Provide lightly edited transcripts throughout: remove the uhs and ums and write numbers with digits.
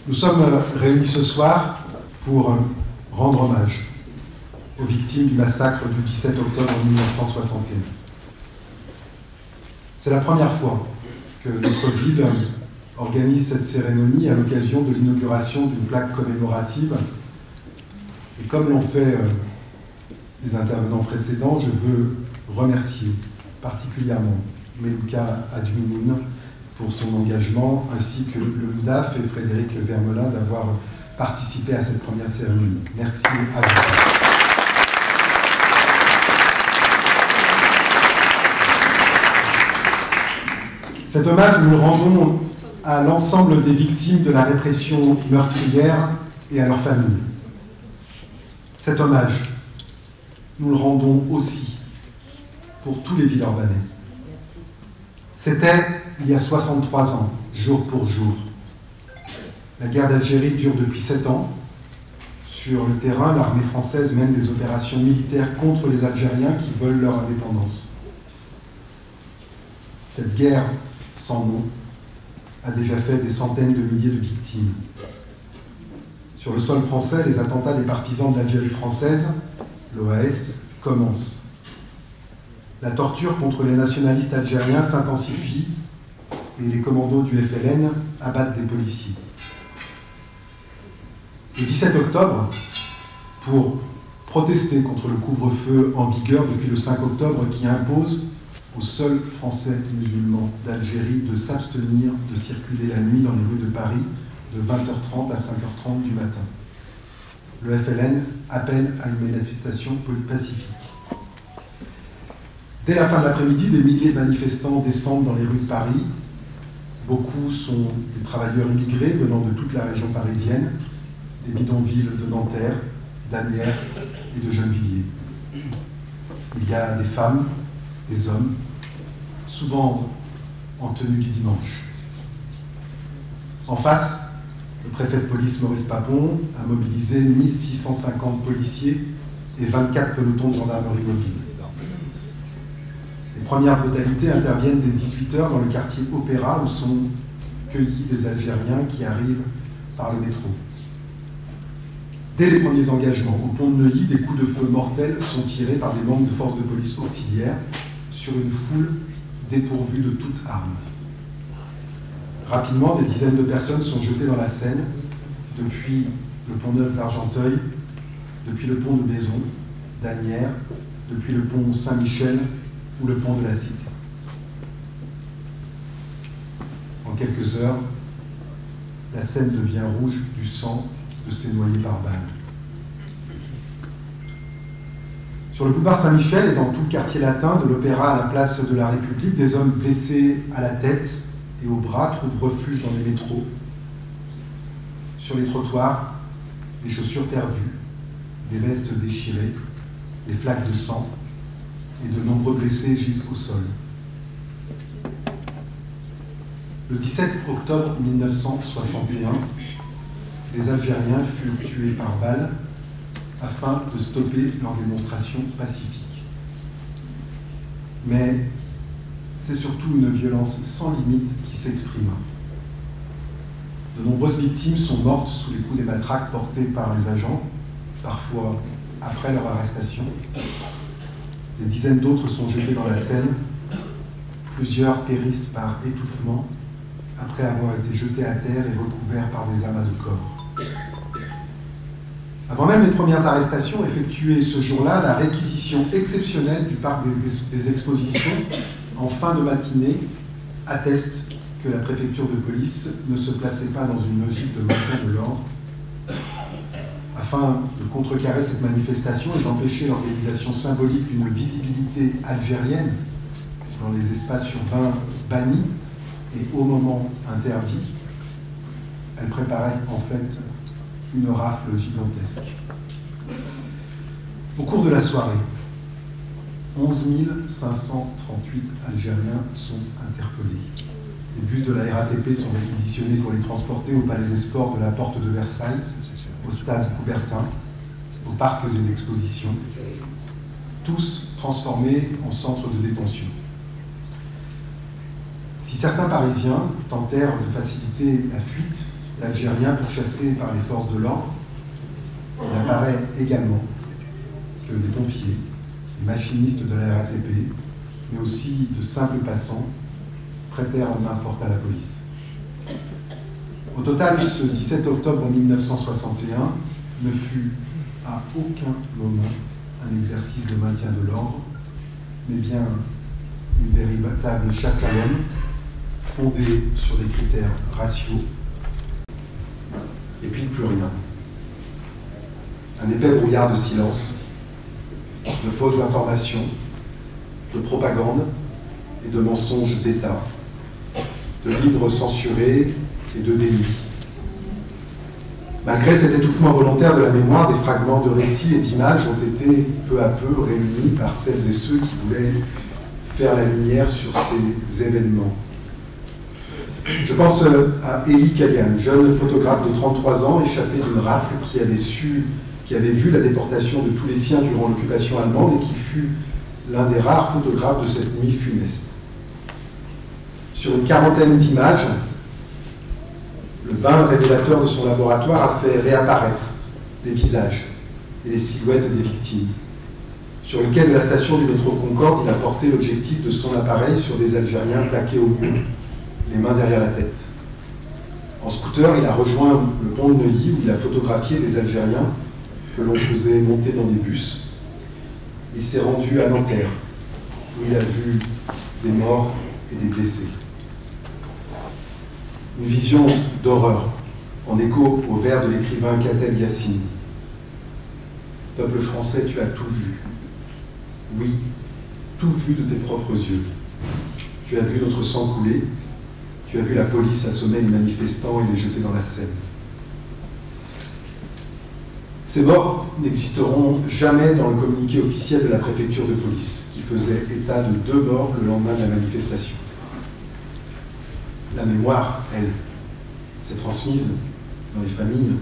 Nous sommes réunis ce soir pour rendre hommage aux victimes du massacre du 17 octobre 1961. C'est la première fois que notre ville organise cette cérémonie à l'occasion de l'inauguration d'une plaque commémorative. Et comme l'ont fait les intervenants précédents, je veux remercier particulièrement Melouka Adjmimoun pour son engagement, ainsi que le MDAF et Frédéric Vermelin d'avoir participé à cette première cérémonie. Merci à vous. Cet hommage, nous le rendons à l'ensemble des victimes de la répression meurtrière et à leurs familles. Cet hommage, nous le rendons aussi pour tous les Villeurbanais. C'était il y a 63 ans, jour pour jour. La guerre d'Algérie dure depuis 7 ans. Sur le terrain, l'armée française mène des opérations militaires contre les Algériens qui veulent leur indépendance. Cette guerre sans nom a déjà fait des centaines de milliers de victimes. Sur le sol français, les attentats des partisans de l'Algérie française, l'OAS, commencent. La torture contre les nationalistes algériens s'intensifie et les commandos du FLN abattent des policiers. Le 17 octobre, pour protester contre le couvre-feu en vigueur depuis le 5 octobre qui impose aux seuls Français musulmans d'Algérie de s'abstenir de circuler la nuit dans les rues de Paris de 20h30 à 5h30 du matin. Le FLN appelle à une manifestation pacifique. Dès la fin de l'après-midi, des milliers de manifestants descendent dans les rues de Paris. Beaucoup sont des travailleurs immigrés venant de toute la région parisienne, des bidonvilles de Nanterre, d'Asnières et de Gennevilliers. Il y a des femmes, des hommes, souvent en tenue du dimanche. En face, le préfet de police Maurice Papon a mobilisé 1650 policiers et 24 pelotons de gendarmerie mobile. Les premières brutalités interviennent dès 18h dans le quartier Opéra où sont cueillis les Algériens qui arrivent par le métro. Dès les premiers engagements, au pont de Neuilly, des coups de feu mortels sont tirés par des membres de forces de police auxiliaires sur une foule dépourvue de toute arme. Rapidement, des dizaines de personnes sont jetées dans la Seine, depuis le pont Neuf d'Argenteuil, depuis le pont de Maison, d'Asnières, depuis le pont Saint-Michel ou le pont de la Cité. En quelques heures, la Seine devient rouge du sang de ces noyés par balles. Sur le boulevard Saint-Michel et dans tout le quartier latin, de l'Opéra à la place de la République, des hommes blessés à la tête et aux bras trouvent refuge dans les métros. Sur les trottoirs, des chaussures perdues, des vestes déchirées, des flaques de sang, et de nombreux blessés gisent au sol. Le 17 octobre 1961, les Algériens furent tués par balles afin de stopper leur démonstration pacifique. Mais c'est surtout une violence sans limite qui s'exprima. De nombreuses victimes sont mortes sous les coups des matraques portés par les agents, parfois après leur arrestation. Des dizaines d'autres sont jetés dans la Seine. Plusieurs périssent par étouffement après avoir été jetés à terre et recouverts par des amas de corps. Avant même les premières arrestations effectuées ce jour-là, la réquisition exceptionnelle du parc des expositions en fin de matinée atteste que la préfecture de police ne se plaçait pas dans une logique de maintien de l'ordre. Afin de contrecarrer cette manifestation et d'empêcher l'organisation symbolique d'une visibilité algérienne dans les espaces urbains bannis et au moment interdit, elle préparait en fait une rafle gigantesque. Au cours de la soirée, 11 538 Algériens sont interpellés. Les bus de la RATP sont réquisitionnés pour les transporter au Palais des Sports de la Porte de Versailles, au stade Coubertin, au parc des expositions, tous transformés en centres de détention. Si certains Parisiens tentèrent de faciliter la fuite d'Algériens pourchassés par les forces de l'ordre. Il apparaît également que des pompiers, des machinistes de la RATP, mais aussi de simples passants, prêtèrent main forte à la police. Au total, ce 17 octobre 1961 ne fut à aucun moment un exercice de maintien de l'ordre, mais bien une véritable chasse à l'homme, fondée sur des critères raciaux, et puis plus rien. Un épais brouillard de silence, de fausses informations, de propagande et de mensonges d'État, de livres censurés et de déni. Malgré cet étouffement volontaire de la mémoire, des fragments de récits et d'images ont été peu à peu réunis par celles et ceux qui voulaient faire la lumière sur ces événements. Je pense à Élie Kagan, jeune photographe de 33 ans, échappé d'une rafle qui avait vu la déportation de tous les siens durant l'occupation allemande et qui fut l'un des rares photographes de cette nuit funeste. Sur une quarantaine d'images, le bain révélateur de son laboratoire a fait réapparaître les visages et les silhouettes des victimes. Sur le quai de la station du métro Concorde, il a porté l'objectif de son appareil sur des Algériens plaqués au mur, les mains derrière la tête. En scooter, il a rejoint le pont de Neuilly où il a photographié des Algériens que l'on faisait monter dans des bus. Il s'est rendu à Nanterre où il a vu des morts et des blessés. Une vision d'horreur, en écho au vers de l'écrivain Kateb Yassine. Peuple français, tu as tout vu. Oui, tout vu de tes propres yeux. Tu as vu notre sang couler, tu as vu la police assommer les manifestants et les jeter dans la Seine. Ces morts n'existeront jamais dans le communiqué officiel de la préfecture de police, qui faisait état de 2 morts le lendemain de la manifestation. La mémoire, elle, s'est transmise dans les familles.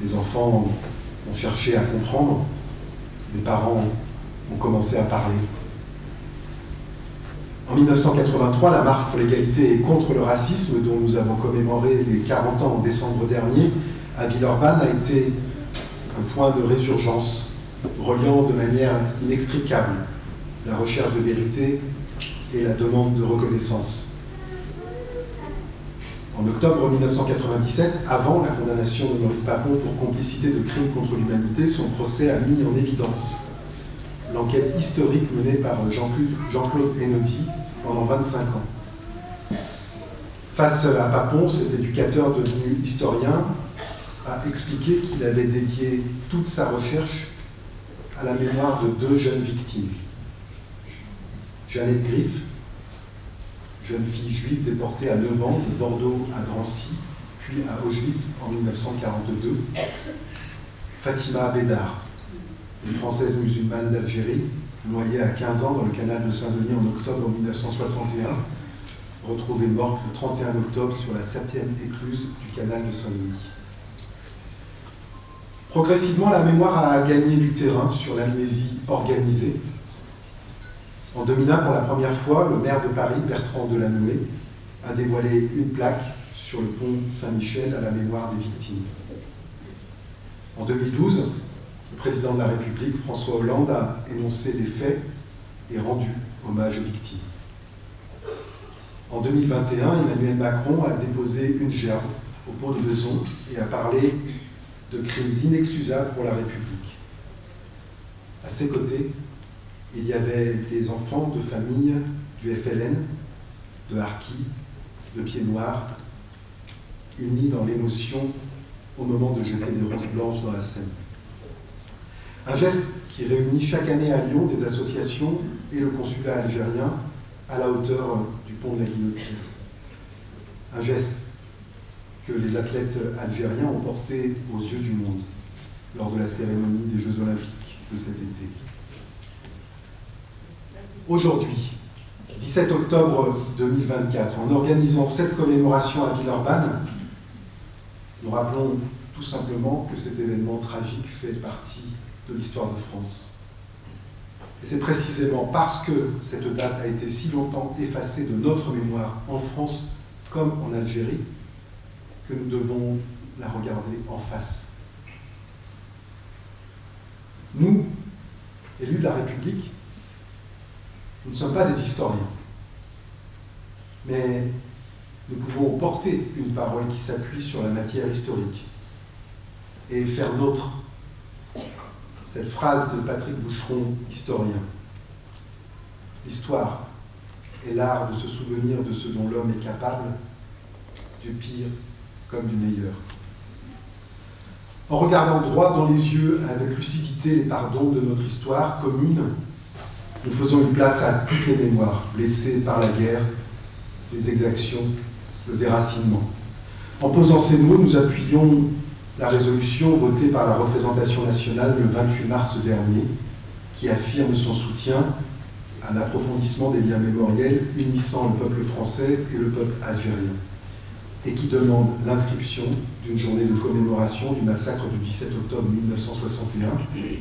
Les enfants ont cherché à comprendre, les parents ont commencé à parler. En 1983, la marche pour l'égalité et contre le racisme, dont nous avons commémoré les 40 ans en décembre dernier, à Villeurbanne, a été un point de résurgence, reliant de manière inextricable la recherche de vérité et la demande de reconnaissance. En octobre 1997, avant la condamnation de Maurice Papon pour complicité de crimes contre l'humanité, son procès a mis en évidence l'enquête historique menée par Jean-Claude Henaudy pendant 25 ans. Face à Papon, cet éducateur devenu historien a expliqué qu'il avait dédié toute sa recherche à la mémoire de 2 jeunes victimes. Jeannette Griff, jeune fille juive déportée à 9 ans de Bordeaux à Drancy, puis à Auschwitz en 1942. Fatima Bédard, une Française musulmane d'Algérie, noyée à 15 ans dans le canal de Saint-Denis en octobre 1961, retrouvée morte le 31 octobre sur la 7e écluse du canal de Saint-Denis. Progressivement, la mémoire a gagné du terrain sur l'amnésie organisée. En 2001, pour la première fois, le maire de Paris, Bertrand Delanoë, a dévoilé une plaque sur le pont Saint-Michel à la mémoire des victimes. En 2012, le président de la République, François Hollande, a énoncé les faits et rendu hommage aux victimes. En 2021, Emmanuel Macron a déposé une gerbe au pot de Besançon et a parlé de crimes inexcusables pour la République. À ses côtés, il y avait des enfants de familles du FLN, de Harki, de Pieds Noirs, unis dans l'émotion au moment de jeter des roses blanches dans la Seine. Un geste qui réunit chaque année à Lyon des associations et le consulat algérien à la hauteur du pont de la Guillotine. Un geste que les athlètes algériens ont porté aux yeux du monde lors de la cérémonie des Jeux Olympiques de cet été. Aujourd'hui, 17 octobre 2024, en organisant cette commémoration à Villeurbanne, nous rappelons tout simplement que cet événement tragique fait partie de l'histoire de France. Et c'est précisément parce que cette date a été si longtemps effacée de notre mémoire en France comme en Algérie que que nous devons la regarder en face. Nous, élus de la République, nous ne sommes pas des historiens, mais nous pouvons porter une parole qui s'appuie sur la matière historique et faire nôtre cette phrase de Patrick Boucheron, historien. L'histoire est l'art de se souvenir de ce dont l'homme est capable, du pire comme du meilleur. En regardant droit dans les yeux avec lucidité les pardons de notre histoire commune, nous faisons une place à toutes les mémoires blessées par la guerre, les exactions, le déracinement. En posant ces mots, nous appuyons la résolution votée par la représentation nationale le 28 mars dernier, qui affirme son soutien à l'approfondissement des liens mémoriels unissant le peuple français et le peuple algérien, et qui demande l'inscription d'une journée de commémoration du massacre du 17 octobre 1961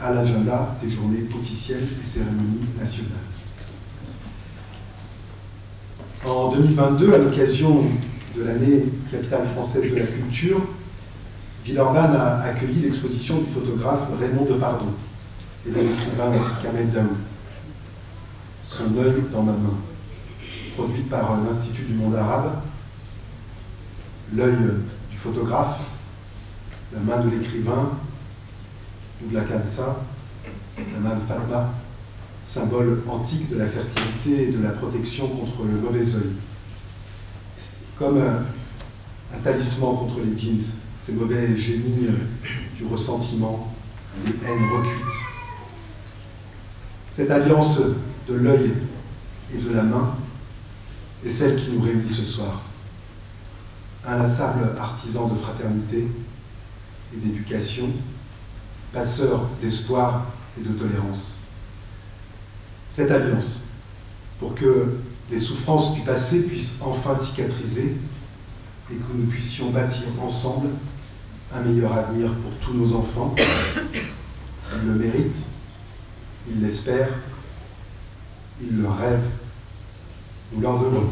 à l'agenda des journées officielles et cérémonies nationales. En 2022, à l'occasion de l'année capitale française de la culture, Villeurbanne a accueilli l'exposition du photographe Raymond Depardon et de l'écrivain Kamel Daoud, Son œil dans ma main, produite par l'Institut du monde arabe. L'œil du photographe, la main de l'écrivain, Douglas Kamsa, la main de Fatma, symbole antique de la fertilité et de la protection contre le mauvais œil. Comme un talisman contre les jeans, ces mauvais génies du ressentiment, des haines recuites. Cette alliance de l'œil et de la main est celle qui nous réunit ce soir. Inlassable artisan de fraternité et d'éducation, passeur d'espoir et de tolérance. Cette alliance, pour que les souffrances du passé puissent enfin cicatriser et que nous puissions bâtir ensemble un meilleur avenir pour tous nos enfants. Ils le méritent, ils l'espèrent, ils le rêvent. Nous leur devons.